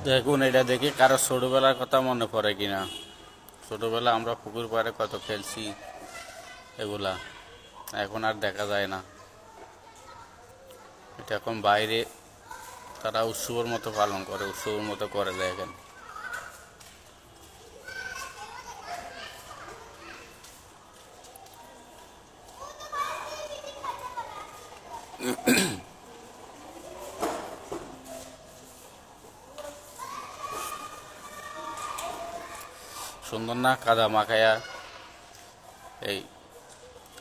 দেখুন, এটা দেখে কারো ছোটবেলার কথা মনে পড়ে কিনা। ছোটবেলা আমরা পুকুর পাড়ে কত খেলছি, এগুলা এখন আর দেখা যায় না। এটা এখন বাইরে তারা উৎসবের মতো পালন করে, উৎসবের মতো করে দেখেন। সুন্দর না কাদা মাখায়া, এই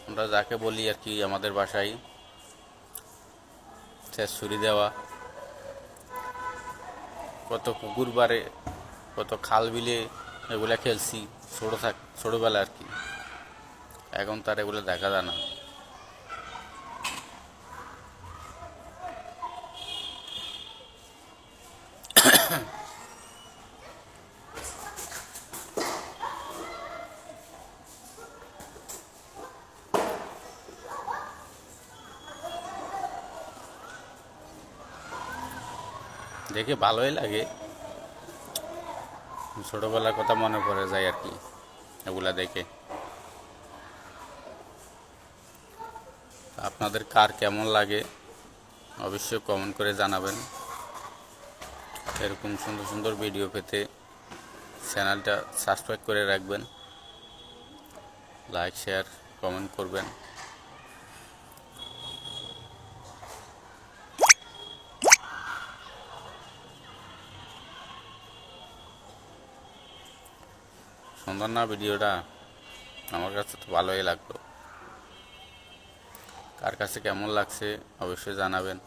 আমরা যাকে বলি আর কি আমাদের বাসায় ছুরি দেওয়া। কত পুকুর পাড়ে, কত খাল বিলে এগুলা খেলছি ছোটবেলা আর কি। এখন তার এগুলো দেখা যায় না। দেখে ভালোই লাগে, ছোটবেলার কথা মনে পড়ে যায় আর কি এগুলা দেখে। আপনাদের কার কেমন লাগে অবশ্যই কমেন্ট করে জানাবেন। এরকম সুন্দর সুন্দর ভিডিও পেতে চ্যানেলটা সাবস্ক্রাইব করে রাখবেন, লাইক শেয়ার কমেন্ট করবেন। সুন্দর না ভিডিওটা? আমার কাছে তো ভালোই লাগলো। কার কাছে কেমন লাগছে অবশ্যই জানাবেন।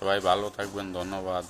সবাই ভালো থাকবেন, ধন্যবাদ।